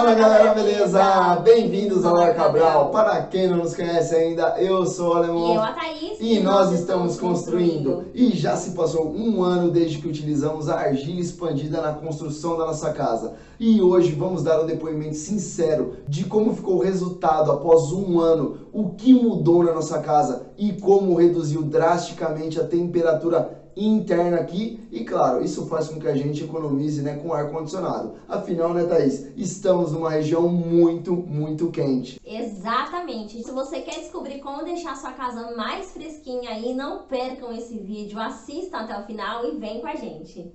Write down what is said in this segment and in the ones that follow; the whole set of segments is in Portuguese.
Fala galera, beleza? Bem-vindos ao Lar Cabral. Para quem não nos conhece ainda, eu sou o Alemão. E eu, a Thaís. E nós estamos construindo. E já se passou um ano desde que utilizamos a argila expandida na construção da nossa casa. E hoje vamos dar um depoimento sincero de como ficou o resultado após um ano, o que mudou na nossa casa e como reduziu drasticamente a temperatura interna aqui. E claro, isso faz com que a gente economize, né, com ar-condicionado. Afinal, né, Thaís, estamos numa região muito quente. Exatamente. Se você quer descobrir como deixar sua casa mais fresquinha aí, não percam esse vídeo, assista até o final e vem com a gente.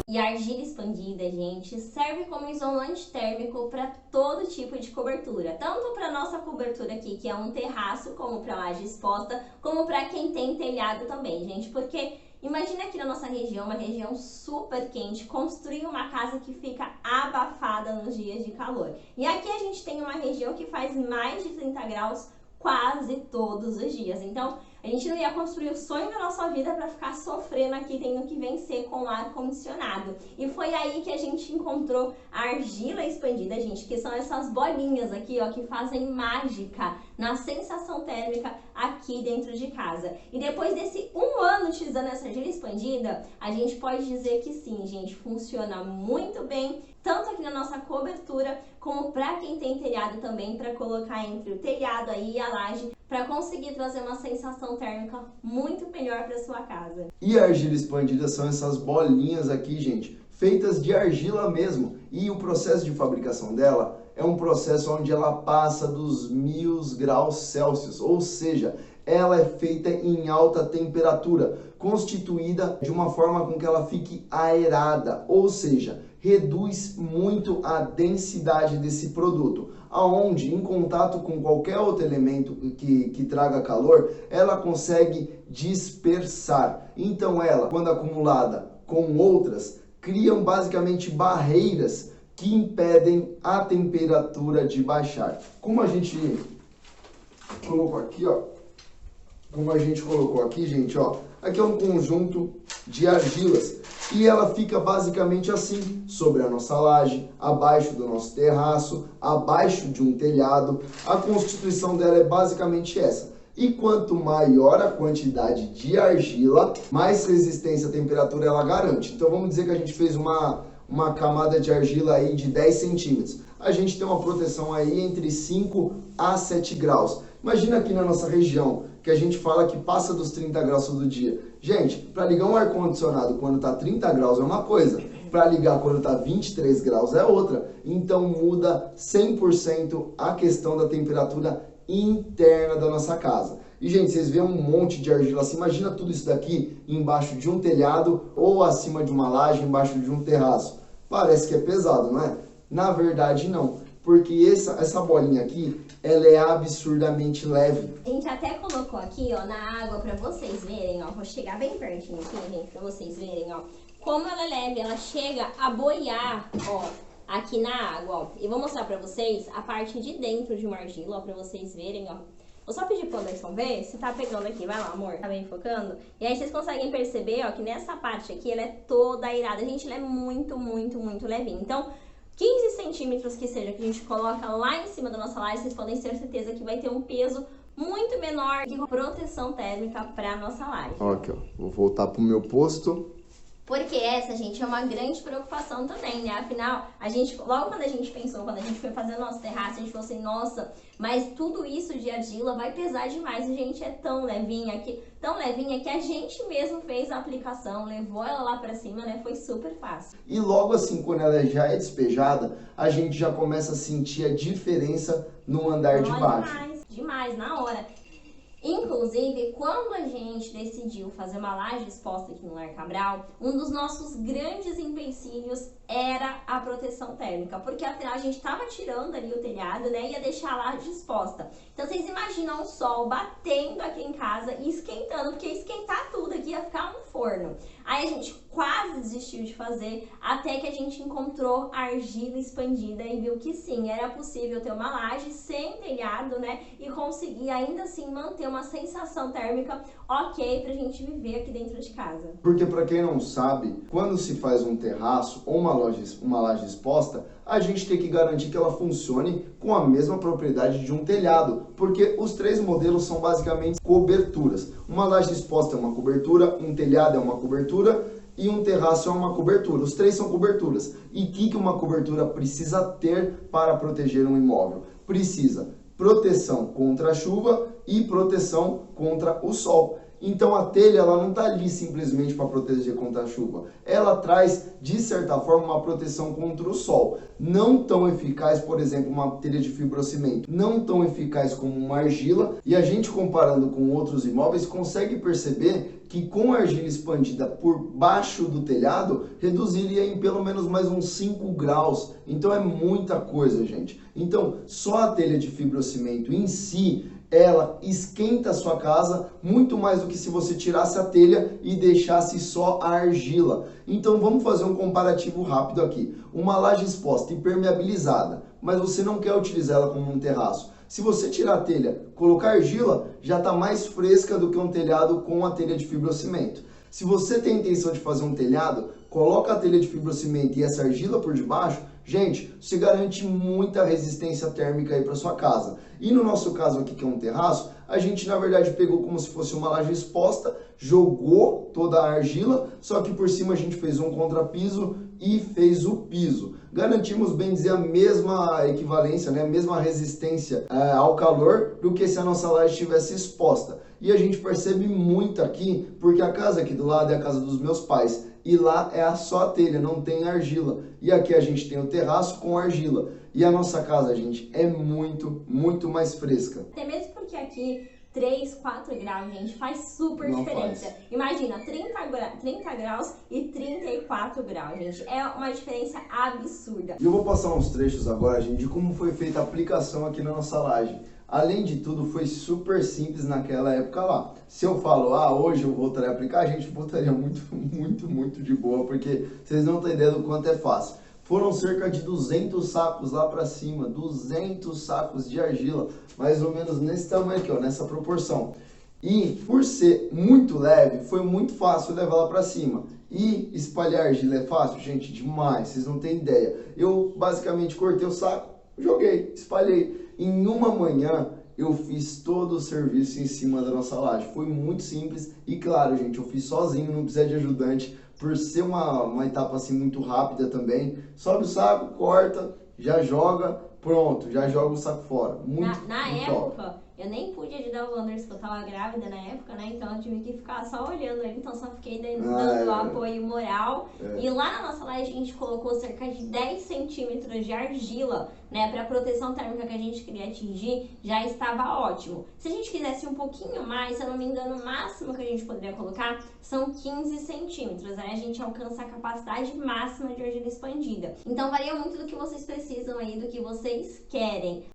E a argila expandida, gente, serve como isolante térmico para todo tipo de cobertura. Tanto para nossa cobertura aqui, que é um terraço, como para laje exposta, como para quem tem telhado também, gente. Porque imagina aqui na nossa região, uma região super quente, construir uma casa que fica abafada nos dias de calor. E aqui a gente tem uma região que faz mais de 30 graus quase todos os dias. Então, a gente não ia construir o sonho da nossa vida para ficar sofrendo aqui, tendo que vencer com ar-condicionado. E foi aí que a gente encontrou a argila expandida, gente, que são essas bolinhas aqui, ó, que fazem mágica na sensação térmica aqui dentro de casa. E depois desse um ano utilizando essa argila expandida, a gente pode dizer que sim, gente, funciona muito bem, tanto aqui na nossa cobertura, como para quem tem telhado também, para colocar entre o telhado aí e a laje, para conseguir trazer uma sensação térmica muito melhor para sua casa. E a argila expandida são essas bolinhas aqui, gente, feitas de argila mesmo. E o processo de fabricação dela é um processo onde ela passa dos 1000 graus Celsius, ou seja, ela é feita em alta temperatura, constituída de uma forma com que ela fique aerada, ou seja, reduz muito a densidade desse produto, aonde em contato com qualquer outro elemento que traga calor, ela consegue dispersar. Então ela, quando acumulada com outras, criam basicamente barreiras que impedem a temperatura de baixar. Como a gente colocou aqui, ó, gente, ó, aqui é um conjunto de argilas e ela fica basicamente assim, sobre a nossa laje, abaixo do nosso terraço, abaixo de um telhado. A constituição dela é basicamente essa. E quanto maior a quantidade de argila, mais resistência à temperatura ela garante. Então vamos dizer que a gente fez uma camada de argila aí de 10 centímetros. A gente tem uma proteção aí entre 5 a 7 graus. Imagina aqui na nossa região, que a gente fala que passa dos 30 graus todo dia. Gente, para ligar um ar-condicionado quando está 30 graus é uma coisa, para ligar quando está 23 graus é outra. Então muda 100% a questão da temperatura interna da nossa casa. E, gente, vocês veem um monte de argila assim, imagina tudo isso daqui embaixo de um telhado ou acima de uma laje, embaixo de um terraço. Parece que é pesado, não é? Na verdade, não. Porque essa bolinha aqui, ela é absurdamente leve. A gente até colocou aqui, ó, na água pra vocês verem, ó. Vou chegar bem pertinho aqui, gente, pra vocês verem, ó. Como ela é leve, ela chega a boiar, ó, aqui na água, ó. E vou mostrar pra vocês a parte de dentro de uma argila, ó, pra vocês verem, ó. Vou só pedir pro Anderson ver se tá pegando aqui, vai lá, amor. Tá bem focando? E aí vocês conseguem perceber, ó, que nessa parte aqui, ela é toda airada. Gente, ela é muito levinha. Então, 15 centímetros que seja, que a gente coloca lá em cima da nossa laje, vocês podem ter certeza que vai ter um peso muito menor que proteção térmica para nossa laje. Aqui, ó, vou voltar pro meu posto. Porque essa, gente, é uma grande preocupação também, né? Afinal, a gente, logo quando a gente pensou, quando a gente foi fazer o nosso terraço, a gente falou assim, nossa, mas tudo isso de argila vai pesar demais. E, gente, é tão levinha que a gente mesmo fez a aplicação, levou ela lá pra cima, né? Foi super fácil. E logo assim, quando ela já é despejada, a gente já começa a sentir a diferença no andar de baixo. Demais, na hora. Inclusive, quando a gente decidiu fazer uma laje exposta aqui no Lar Cabral, um dos nossos grandes empecilhos era a proteção térmica, porque afinal a gente estava tirando ali o telhado, né, ia deixar a laje exposta. Então vocês imaginam o sol batendo aqui em casa e esquentando, porque ia esquentar tudo aqui, ia ficar um forno. Aí a gente quase desistiu de fazer, até que a gente encontrou a argila expandida e viu que sim, era possível ter uma laje sem telhado, né, e conseguir ainda assim manter uma sensação sensação térmica ok pra gente viver aqui dentro de casa. Porque para quem não sabe, quando se faz um terraço ou uma laje exposta, a gente tem que garantir que ela funcione com a mesma propriedade de um telhado, porque os três modelos são basicamente coberturas. Uma laje exposta é uma cobertura, um telhado é uma cobertura e um terraço é uma cobertura. Os três são coberturas. E o que uma cobertura precisa ter para proteger um imóvel? Precisa proteção contra a chuva e proteção contra o sol. Então a telha ela não está ali simplesmente para proteger contra a chuva. Ela traz, de certa forma, uma proteção contra o sol. Não tão eficaz, por exemplo, uma telha de fibrocimento. Não tão eficaz como uma argila. E a gente, comparando com outros imóveis, consegue perceber que com a argila expandida por baixo do telhado, reduziria em pelo menos mais uns 5 graus. Então é muita coisa, gente. Então, só a telha de fibrocimento em si, ela esquenta a sua casa muito mais do que se você tirasse a telha e deixasse só a argila. Então vamos fazer um comparativo rápido aqui. Uma laje exposta, impermeabilizada, mas você não quer utilizar ela como um terraço. Se você tirar a telha, colocar argila, já está mais fresca do que um telhado com a telha de fibrocimento. Se você tem a intenção de fazer um telhado, coloca a telha de fibrocimento e essa argila por debaixo, gente, você garante muita resistência térmica aí para sua casa. E no nosso caso aqui, que é um terraço, a gente na verdade pegou como se fosse uma laje exposta, jogou toda a argila, só que por cima a gente fez um contrapiso e fez o piso. Garantimos, bem dizer, a mesma equivalência, né, a mesma resistência ao calor do que se a nossa laje estivesse exposta. E a gente percebe muito aqui, porque a casa aqui do lado é a casa dos meus pais. E lá é só a telha, não tem argila. E aqui a gente tem o terraço com argila. E a nossa casa, gente, é muito, muito mais fresca. Até mesmo porque aqui 3, 4 graus, gente, faz super diferença. Imagina, 30 graus e 34 graus, gente. É uma diferença absurda. E eu vou passar uns trechos agora, gente, de como foi feita a aplicação aqui na nossa laje. Além de tudo, foi super simples naquela época lá. Se eu falo, hoje eu voltaria a aplicar, a gente voltaria muito de boa, porque vocês não têm ideia do quanto é fácil. Foram cerca de 200 sacos lá pra cima, 200 sacos de argila, mais ou menos nesse tamanho aqui, ó, nessa proporção. E por ser muito leve, foi muito fácil levar lá pra cima. E espalhar argila é fácil? Gente, demais, vocês não têm ideia. Eu basicamente cortei o saco, joguei, espalhei. Em uma manhã eu fiz todo o serviço em cima da nossa laje. Foi muito simples e claro, gente, eu fiz sozinho, não precisa de ajudante. Por ser uma etapa assim muito rápida também. Sobe o saco, corta, já joga, pronto, já joga o saco fora. Na época, eu nem pude ajudar o Wanderson, porque eu tava grávida na época, né? Então eu tive que ficar só olhando ele, então só fiquei dando apoio moral. E lá na nossa laje a gente colocou cerca de 10 centímetros de argila, né? Pra proteção térmica que a gente queria atingir, já estava ótimo. Se a gente quisesse um pouquinho mais, se eu não me engano, o máximo que a gente poderia colocar são 15 centímetros. Aí a gente alcança a capacidade máxima de argila expandida. Então varia muito do que vocês precisam aí, do que vocês querem.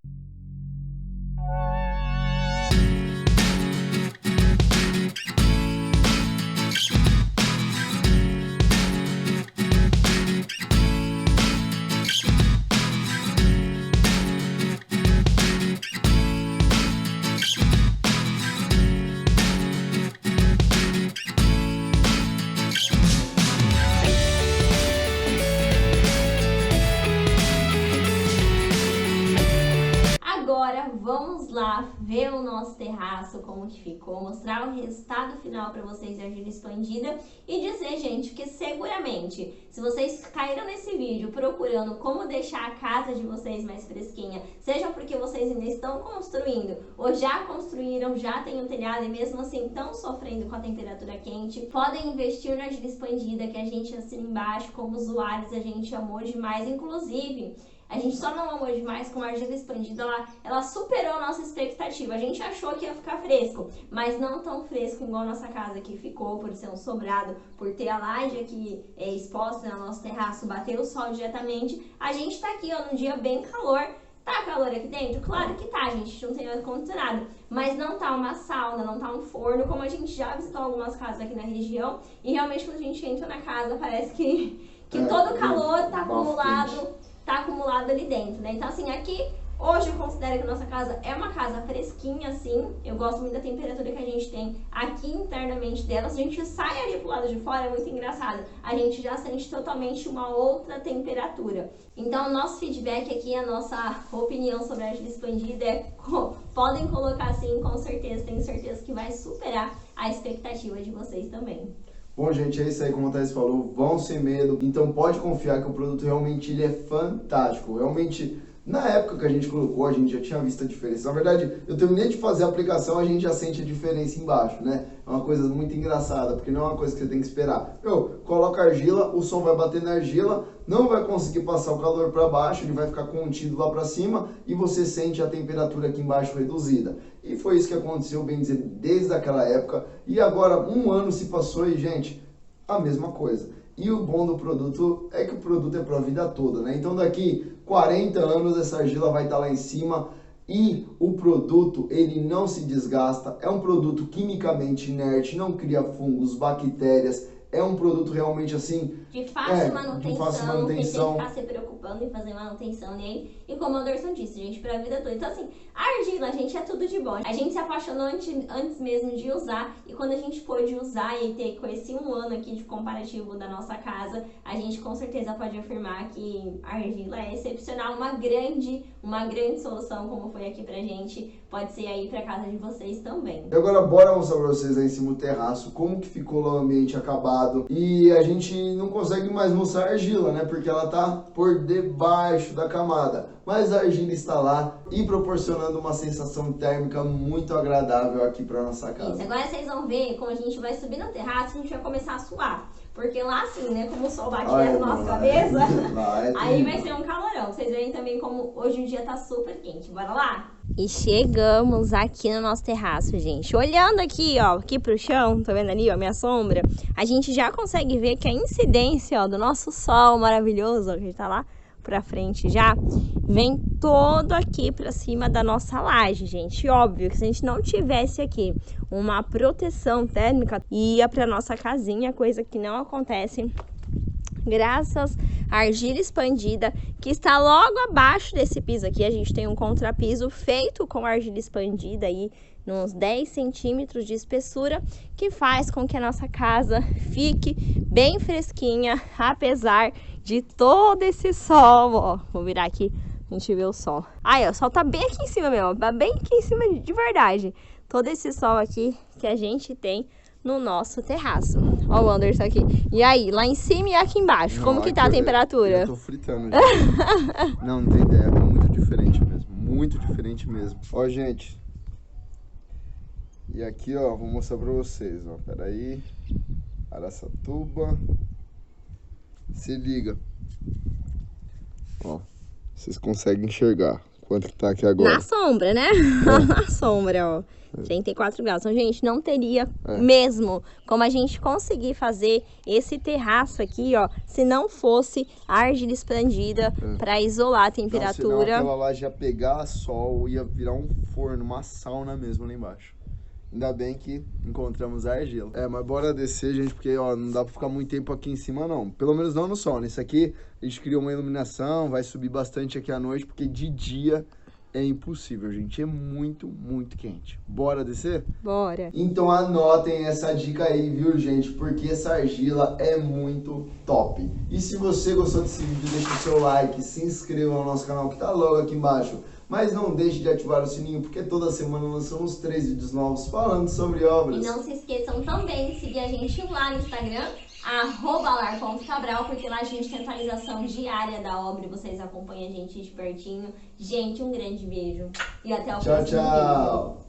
Agora vamos lá ver o nosso terraço, como que ficou, mostrar o resultado final para vocês de argila expandida e dizer, gente, que seguramente, se vocês caíram nesse vídeo procurando como deixar a casa de vocês mais fresquinha, seja porque vocês ainda estão construindo ou já construíram, já tem um telhado e mesmo assim estão sofrendo com a temperatura quente, podem investir na argila expandida que a gente assina embaixo. Como usuários a gente amou demais, inclusive a gente só não amou demais com a argila expandida, ela superou a nossa expectativa. A gente achou que ia ficar fresco, mas não tão fresco igual a nossa casa que ficou, por ser um sobrado, por ter a laje aqui exposta no nosso terraço, bater o sol diretamente. A gente tá aqui, ó, num dia bem calor. Tá calor aqui dentro? Claro que tá, gente, não tem ar-condicionado, mas não tá uma sauna, não tá um forno, como a gente já visitou algumas casas aqui na região, e realmente quando a gente entra na casa parece que todo o calor tá acumulado ali dentro, né? Então assim, aqui Hoje eu considero que a nossa casa é uma casa fresquinha, assim. Eu gosto muito da temperatura que a gente tem aqui internamente dela. Se a gente sai ali pro lado de fora, é muito engraçado. A gente já sente totalmente uma outra temperatura. Então, o nosso feedback aqui, a nossa opinião sobre a argila expandida é... podem colocar assim, com certeza. Tenho certeza que vai superar a expectativa de vocês também. Bom, gente, é isso aí, como o Thaís falou, vão sem medo. Então pode confiar que o produto realmente ele é fantástico. Realmente, na época que a gente colocou, a gente já tinha visto a diferença. Na verdade, eu terminei de fazer a aplicação, a gente já sente a diferença embaixo, né? É uma coisa muito engraçada, porque não é uma coisa que você tem que esperar. Coloca argila, o som vai bater na argila, não vai conseguir passar o calor para baixo, ele vai ficar contido lá para cima e você sente a temperatura aqui embaixo reduzida. E foi isso que aconteceu, bem dizer, desde aquela época. E agora, 1 ano se passou e, gente, a mesma coisa. E o bom do produto é que o produto é para a vida toda, né? Então daqui 40 anos essa argila vai estar lá em cima e o produto ele não se desgasta, é um produto quimicamente inerte, não cria fungos, bactérias, é um produto realmente assim... De fácil manutenção, de fácil não tem que manutenção. ficar se preocupando em fazer manutenção nele. E como o Anderson disse, gente, pra vida toda. Então assim, a argila, gente, é tudo de bom. A gente se apaixonou antes mesmo de usar. E quando a gente pôde usar e ter com esse 1 ano aqui de comparativo da nossa casa, a gente com certeza pode afirmar que a argila é excepcional. Uma grande solução, como foi aqui pra gente. Pode ser aí pra casa de vocês também. E agora bora mostrar pra vocês aí em cima do terraço como que ficou lá o ambiente acabado. E a gente não consegue mais mostrar a argila, né? Porque ela tá por debaixo da camada. Mas a argila está lá e proporcionando uma sensação térmica muito agradável aqui pra nossa casa. Isso, agora vocês vão ver como a gente vai subir no terraço, a gente vai começar a suar. Porque lá assim, né, como o sol bate na nossa cabeça, aí vai ser um calorão. Vocês verem também como hoje o dia tá super quente. Bora lá? E chegamos aqui no nosso terraço, gente. Olhando aqui, ó, aqui pro chão, tá vendo ali, ó, minha sombra? A gente já consegue ver que a incidência, ó, do nosso sol maravilhoso, ó, que tá lá pra frente já, vem todo aqui pra cima da nossa laje, gente. Óbvio que se a gente não tivesse aqui uma proteção térmica, ia pra nossa casinha, coisa que não acontece graças à argila expandida, que está logo abaixo desse piso aqui. A gente tem um contrapiso feito com argila expandida aí, uns 10 centímetros de espessura, que faz com que a nossa casa fique bem fresquinha, apesar de todo esse sol, ó. Vou virar aqui, a gente vê o sol. Aí, ó, o sol tá bem aqui em cima mesmo, tá bem aqui em cima de verdade. Todo esse sol aqui que a gente tem no nosso terraço. Ó o Anderson aqui. E aí, lá em cima e aqui embaixo, como que tá a temperatura? Eu tô fritando, gente. Não tem ideia, é muito diferente mesmo, muito diferente mesmo. Ó, gente. E aqui, ó, vou mostrar pra vocês, ó. Pera aí. Araçatuba. Se liga. Ó, vocês conseguem enxergar quanto que tá aqui agora. Na sombra, né? Na sombra, ó. 34 graus. Então, gente, não teria mesmo como a gente conseguir fazer esse terraço aqui, ó, se não fosse a argila expandida para isolar a temperatura. Não, senão aquela laje ia pegar sol, ia virar um forno, uma sauna mesmo lá embaixo. Ainda bem que encontramos a argila. Mas bora descer, gente, porque, ó, não dá pra ficar muito tempo aqui em cima, não. Pelo menos não no sol, né? Isso aqui, a gente criou uma iluminação, vai subir bastante aqui à noite, porque de dia é impossível, gente. É muito, muito quente. Bora descer? Bora. Então anotem essa dica aí, viu, gente? Porque essa argila é muito top. E se você gostou desse vídeo, deixa o seu like, se inscreva no nosso canal que tá logo aqui embaixo. Mas não deixe de ativar o sininho, porque toda semana lançamos 3 vídeos novos falando sobre obras. E não se esqueçam também de seguir a gente lá no Instagram, @lar.cabral, porque lá a gente tem atualização diária da obra e vocês acompanham a gente de pertinho. Gente, um grande beijo e até o próximo vídeo. Tchau, tchau!